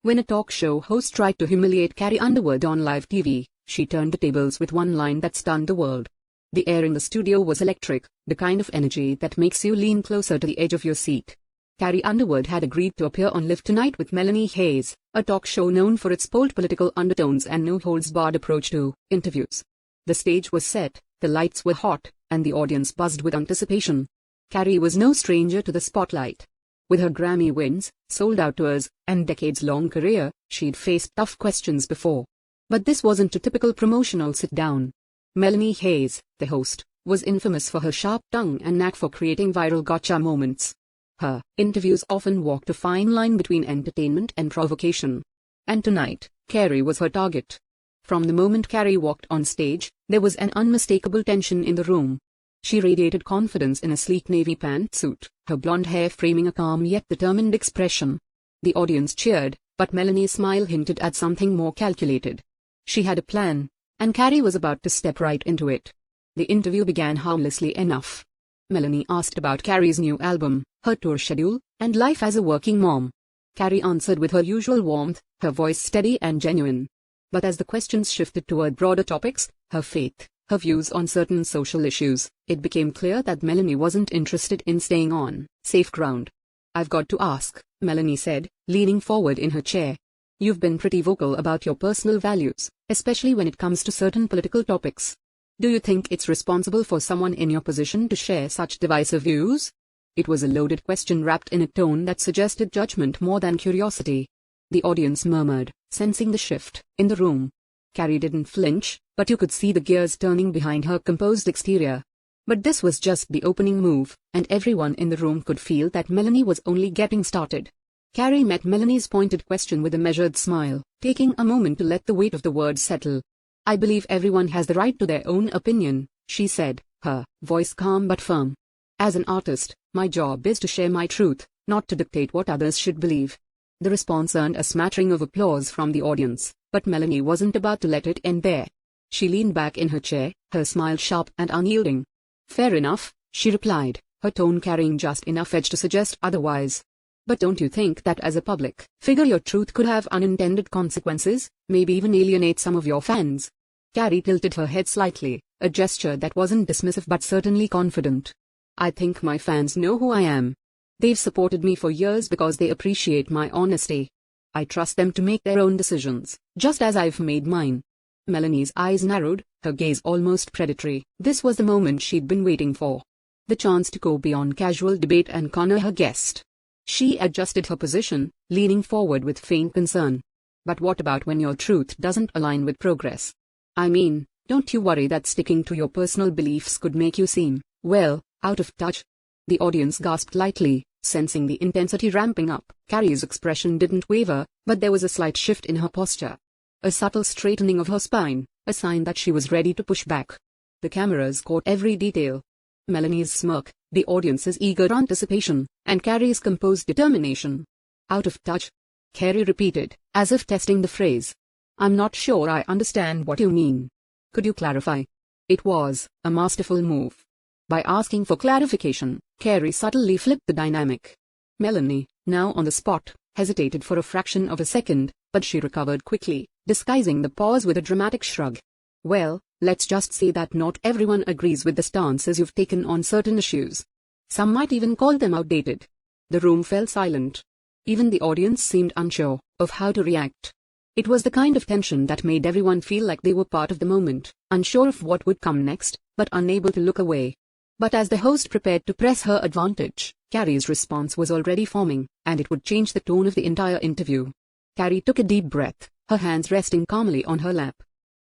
When a talk show host tried to humiliate Carrie Underwood on live TV, she turned the tables with one line that stunned the world. The air in the studio was electric, the kind of energy that makes you lean closer to the edge of your seat. Carrie Underwood had agreed to appear on Live Tonight with Melanie Hayes, a talk show known for its bold political undertones and no-holds-barred approach to interviews. The stage was set, the lights were hot, and the audience buzzed with anticipation. Carrie was no stranger to the spotlight. With her Grammy wins, sold-out tours, and decades-long career, she'd faced tough questions before. But this wasn't a typical promotional sit-down. Melanie Hayes, the host, was infamous for her sharp tongue and knack for creating viral gotcha moments. Her interviews often walked a fine line between entertainment and provocation. And tonight, Carrie was her target. From the moment Carrie walked on stage, there was an unmistakable tension in the room. She radiated confidence in a sleek navy pantsuit, her blonde hair framing a calm yet determined expression. The audience cheered, but Melanie's smile hinted at something more calculated. She had a plan, and Carrie was about to step right into it. The interview began harmlessly enough. Melanie asked about Carrie's new album, her tour schedule, and life as a working mom. Carrie answered with her usual warmth, her voice steady and genuine. But as the questions shifted toward broader topics, her faith, her views on certain social issues, it became clear that Melanie wasn't interested in staying on safe ground. "I've got to ask," Melanie said, leaning forward in her chair. "You've been pretty vocal about your personal values, especially when it comes to certain political topics. Do you think it's responsible for someone in your position to share such divisive views?" It was a loaded question wrapped in a tone that suggested judgment more than curiosity. The audience murmured, sensing the shift in the room. Carrie didn't flinch, but you could see the gears turning behind her composed exterior. But this was just the opening move, and everyone in the room could feel that Melanie was only getting started. Carrie met Melanie's pointed question with a measured smile, taking a moment to let the weight of the words settle. "I believe everyone has the right to their own opinion," she said, her voice calm but firm. "As an artist, my job is to share my truth, not to dictate what others should believe." The response earned a smattering of applause from the audience, but Melanie wasn't about to let it end there. She leaned back in her chair, her smile sharp and unyielding. "Fair enough," she replied, her tone carrying just enough edge to suggest otherwise. "But don't you think that as a public figure your truth could have unintended consequences, maybe even alienate some of your fans?" Carrie tilted her head slightly, a gesture that wasn't dismissive but certainly confident. "I think my fans know who I am. They've supported me for years because they appreciate my honesty. I trust them to make their own decisions, just as I've made mine." Melanie's eyes narrowed, her gaze almost predatory. This was the moment she'd been waiting for. The chance to go beyond casual debate and corner her guest. She adjusted her position, leaning forward with faint concern. "But what about when your truth doesn't align with progress? I mean, don't you worry that sticking to your personal beliefs could make you seem, well, out of touch?" The audience gasped lightly, sensing the intensity ramping up. Carrie's expression didn't waver, but there was a slight shift in her posture. A subtle straightening of her spine, a sign that she was ready to push back. The cameras caught every detail. Melanie's smirk, the audience's eager anticipation, and Carrie's composed determination. "Out of touch?" Carrie repeated, as if testing the phrase. "I'm not sure I understand what you mean. Could you clarify?" It was a masterful move. By asking for clarification, Carrie subtly flipped the dynamic. Melanie, now on the spot, hesitated for a fraction of a second, but she recovered quickly, disguising the pause with a dramatic shrug. "Well, let's just say that not everyone agrees with the stances you've taken on certain issues. Some might even call them outdated." The room fell silent. Even the audience seemed unsure of how to react. It was the kind of tension that made everyone feel like they were part of the moment, unsure of what would come next, but unable to look away. But as the host prepared to press her advantage, Carrie's response was already forming, and it would change the tone of the entire interview. Carrie took a deep breath, her hands resting calmly on her lap.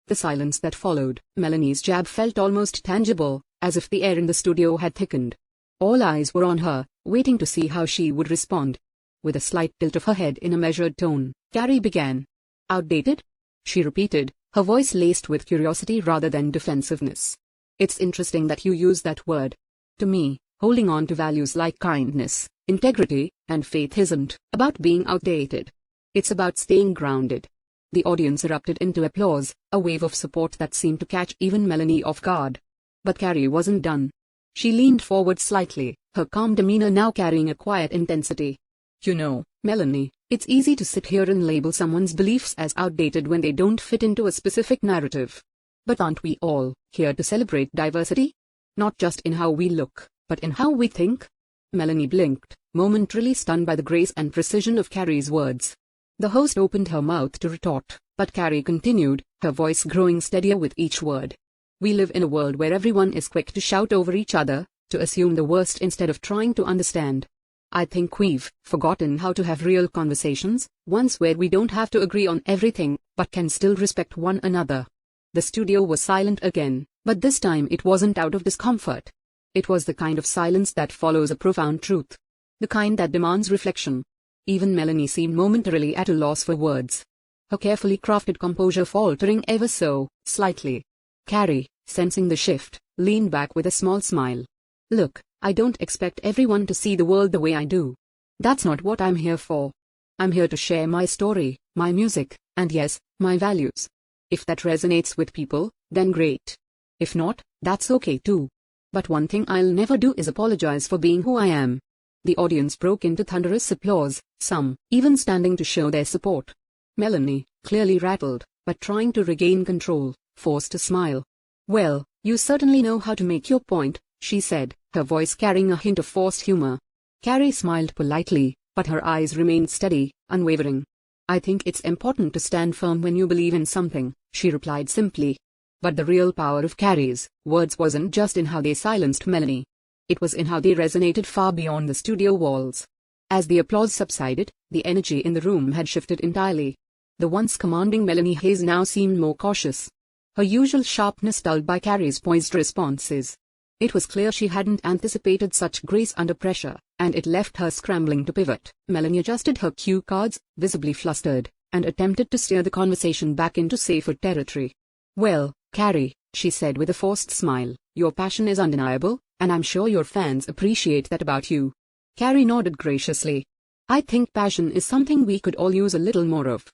The silence that followed, Melanie's jab felt almost tangible, as if the air in the studio had thickened. All eyes were on her, waiting to see how she would respond. With a slight tilt of her head in a measured tone, Carrie began. "Outdated?" she repeated, her voice laced with curiosity rather than defensiveness. "It's interesting that you use that word. To me, holding on to values like kindness, integrity, and faith isn't about being outdated. It's about staying grounded." The audience erupted into applause, a wave of support that seemed to catch even Melanie off guard. But Carrie wasn't done. She leaned forward slightly, her calm demeanor now carrying a quiet intensity. "You know, Melanie, it's easy to sit here and label someone's beliefs as outdated when they don't fit into a specific narrative. But aren't we all here to celebrate diversity? Not just in how we look, but in how we think? Melanie blinked, momentarily stunned by the grace and precision of Carrie's words. The host opened her mouth to retort, but Carrie continued, her voice growing steadier with each word. We live in a world where everyone is quick to shout over each other, to assume the worst instead of trying to understand. I think we've forgotten how to have real conversations, ones where we don't have to agree on everything, but can still respect one another. The studio was silent again, but this time it wasn't out of discomfort. It was the kind of silence that follows a profound truth. The kind that demands reflection. Even Melanie seemed momentarily at a loss for words. Her carefully crafted composure faltering ever so slightly. Carrie, sensing the shift, leaned back with a small smile. Look, I don't expect everyone to see the world the way I do. That's not what I'm here for. I'm here to share my story, my music, and yes, my values. If that resonates with people, then great. If not, that's okay too. But one thing I'll never do is apologize for being who I am. The audience broke into thunderous applause, some even standing to show their support. Melanie, clearly rattled, but trying to regain control, forced a smile. Well, you certainly know how to make your point, she said, her voice carrying a hint of forced humor. Carrie smiled politely, but her eyes remained steady, unwavering. I think it's important to stand firm when you believe in something, she replied simply. But the real power of Carrie's words wasn't just in how they silenced Melanie. It was in how they resonated far beyond the studio walls. As the applause subsided, the energy in the room had shifted entirely. The once commanding Melanie Hayes now seemed more cautious. Her usual sharpness dulled by Carrie's poised responses. It was clear she hadn't anticipated such grace under pressure, and it left her scrambling to pivot. Melanie adjusted her cue cards, visibly flustered, and attempted to steer the conversation back into safer territory. Well, Carrie, she said with a forced smile, your passion is undeniable, and I'm sure your fans appreciate that about you. Carrie nodded graciously. I think passion is something we could all use a little more of.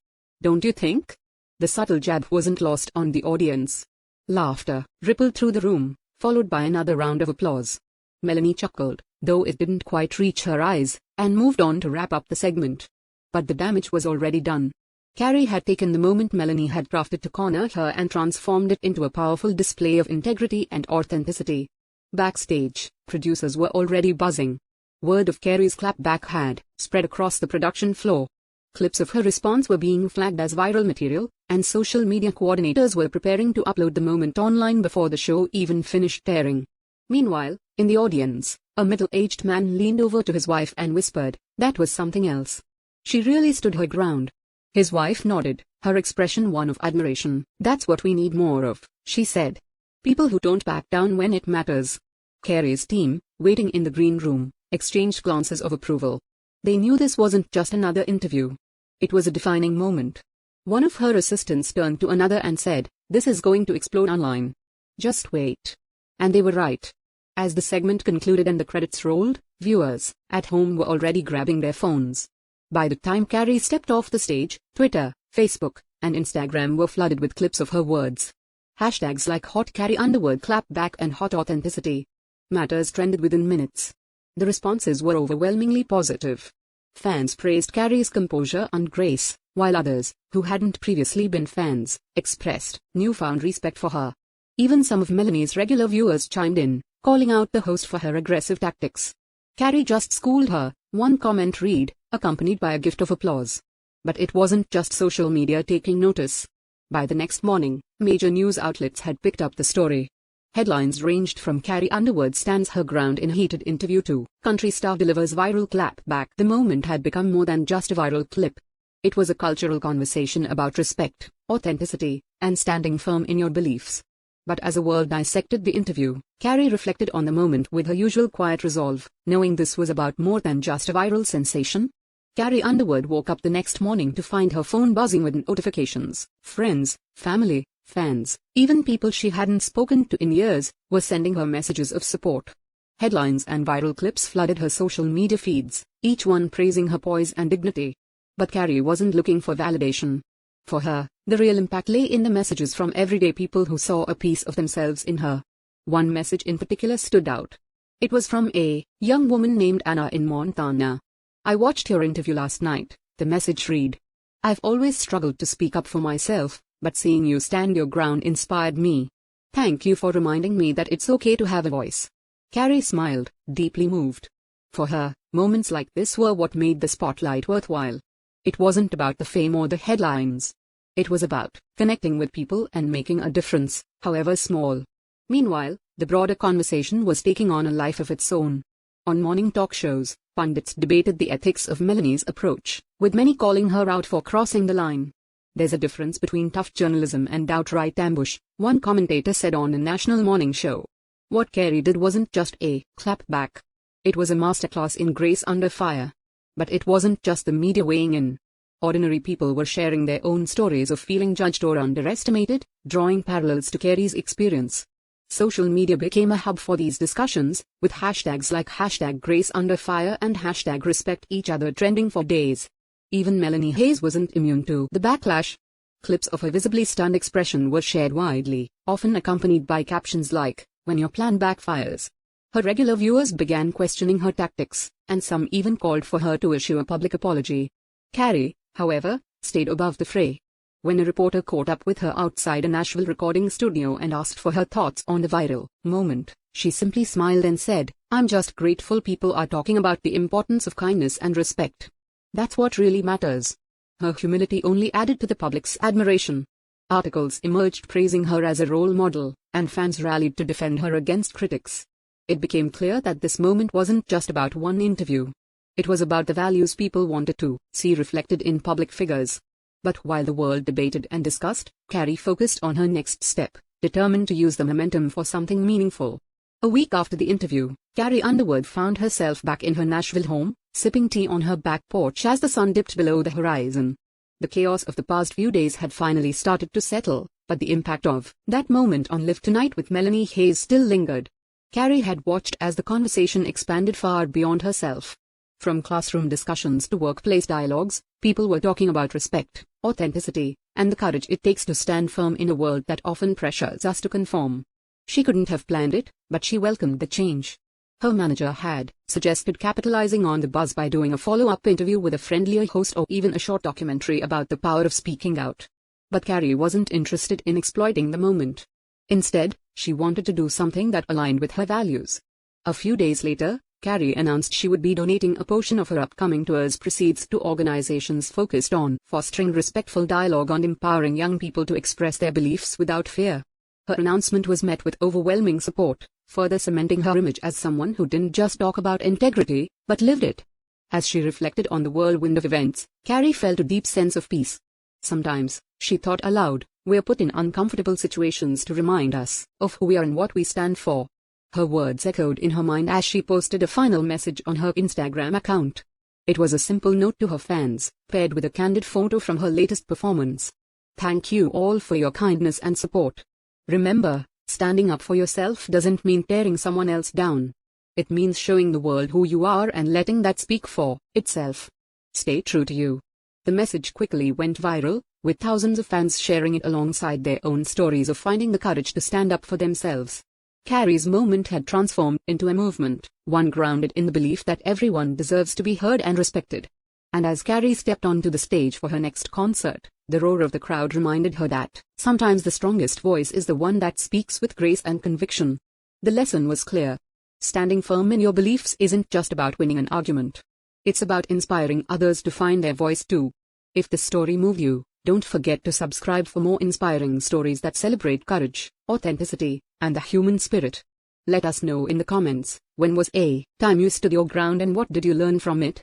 Don't you think? The subtle jab wasn't lost on the audience. Laughter rippled through the room, followed by another round of applause. Melanie chuckled, though it didn't quite reach her eyes, and moved on to wrap up the segment. But the damage was already done. Carrie had taken the moment Melanie had crafted to corner her and transformed it into a powerful display of integrity and authenticity. Backstage, producers were already buzzing. Word of Carrie's clapback had spread across the production floor. Clips of her response were being flagged as viral material, and social media coordinators were preparing to upload the moment online before the show even finished airing. Meanwhile, in the audience, a middle-aged man leaned over to his wife and whispered, "That was something else. She really stood her ground." His wife nodded, her expression one of admiration. "That's what we need more of," she said. "People who don't back down when it matters." Carrie's team, waiting in the green room, exchanged glances of approval. They knew this wasn't just another interview. It was a defining moment. One of her assistants turned to another and said, "This is going to explode online. Just wait." And they were right. As the segment concluded and the credits rolled, viewers at home were already grabbing their phones. By the time Carrie stepped off the stage, Twitter, Facebook, and Instagram were flooded with clips of her words. Hashtags like Hot Carrie Underwood Clapback and Hot Authenticity Matters trended within minutes. The responses were overwhelmingly positive. Fans praised Carrie's composure and grace, while others, who hadn't previously been fans, expressed newfound respect for her. Even some of Melanie's regular viewers chimed in, calling out the host for her aggressive tactics. "Carrie just schooled her," one comment read, accompanied by a gift of applause. But it wasn't just social media taking notice. By the next morning, major news outlets had picked up the story. Headlines ranged from "Carrie Underwood stands her ground in a heated interview" to "Country star delivers viral clapback." The moment had become more than just a viral clip. It was a cultural conversation about respect, authenticity, and standing firm in your beliefs. But as the world dissected the interview, Carrie reflected on the moment with her usual quiet resolve, knowing this was about more than just a viral sensation. Carrie Underwood woke up the next morning to find her phone buzzing with notifications. Friends, family, fans, even people she hadn't spoken to in years, were sending her messages of support. Headlines and viral clips flooded her social media feeds, each one praising her poise and dignity. But Carrie wasn't looking for validation. For her, the real impact lay in the messages from everyday people who saw a piece of themselves in her. One message in particular stood out. It was from a young woman named Anna in Montana. I watched your interview last night, the message read. I've always struggled to speak up for myself, but seeing you stand your ground inspired me. Thank you for reminding me that it's okay to have a voice. Carrie smiled, deeply moved. For her, moments like this were what made the spotlight worthwhile. It wasn't about the fame or the headlines. It was about connecting with people and making a difference, however small. Meanwhile, the broader conversation was taking on a life of its own. On morning talk shows, pundits debated the ethics of Melanie's approach, with many calling her out for crossing the line. There's a difference between tough journalism and outright ambush, one commentator said on a national morning show. What Carrie did wasn't just a clapback. It was a masterclass in grace under fire. But it wasn't just the media weighing in. Ordinary people were sharing their own stories of feeling judged or underestimated, drawing parallels to Carrie's experience. Social media became a hub for these discussions, with hashtags like #GraceUnderFire and #RespectEachOther trending for days. Even Melanie Hayes wasn't immune to the backlash. Clips of her visibly stunned expression were shared widely, often accompanied by captions like, "When your plan backfires." Her regular viewers began questioning her tactics, and some even called for her to issue a public apology. Carrie, however, stayed above the fray. When a reporter caught up with her outside a Nashville recording studio and asked for her thoughts on the viral moment, she simply smiled and said, "I'm just grateful people are talking about the importance of kindness and respect. That's what really matters." Her humility only added to the public's admiration. Articles emerged praising her as a role model, and fans rallied to defend her against critics. It became clear that this moment wasn't just about one interview. It was about the values people wanted to see reflected in public figures. But while the world debated and discussed, Carrie focused on her next step, determined to use the momentum for something meaningful. A week after the interview, Carrie Underwood found herself back in her Nashville home, sipping tea on her back porch as the sun dipped below the horizon. The chaos of the past few days had finally started to settle, but the impact of that moment on Live Tonight with Melanie Hayes still lingered. Carrie had watched as the conversation expanded far beyond herself. From classroom discussions to workplace dialogues, people were talking about respect, authenticity, and the courage it takes to stand firm in a world that often pressures us to conform. She couldn't have planned it, but she welcomed the change. Her manager had suggested capitalizing on the buzz by doing a follow-up interview with a friendlier host or even a short documentary about the power of speaking out. But Carrie wasn't interested in exploiting the moment. Instead, she wanted to do something that aligned with her values. A few days later, Carrie announced she would be donating a portion of her upcoming tour's proceeds to organizations focused on fostering respectful dialogue and empowering young people to express their beliefs without fear. Her announcement was met with overwhelming support, further cementing her image as someone who didn't just talk about integrity, but lived it. As she reflected on the whirlwind of events, Carrie felt a deep sense of peace. Sometimes, she thought aloud, we're put in uncomfortable situations to remind us of who we are and what we stand for. Her words echoed in her mind as she posted a final message on her Instagram account. It was a simple note to her fans, paired with a candid photo from her latest performance. Thank you all for your kindness and support. Remember, standing up for yourself doesn't mean tearing someone else down. It means showing the world who you are and letting that speak for itself. Stay true to you. The message quickly went viral, with thousands of fans sharing it alongside their own stories of finding the courage to stand up for themselves. Carrie's moment had transformed into a movement, one grounded in the belief that everyone deserves to be heard and respected. And as Carrie stepped onto the stage for her next concert, the roar of the crowd reminded her that sometimes the strongest voice is the one that speaks with grace and conviction. The lesson was clear. Standing firm in your beliefs isn't just about winning an argument. It's about inspiring others to find their voice too. If this story moved you, don't forget to subscribe for more inspiring stories that celebrate courage, authenticity, and the human spirit. Let us know in the comments, when was a time you stood your ground and what did you learn from it?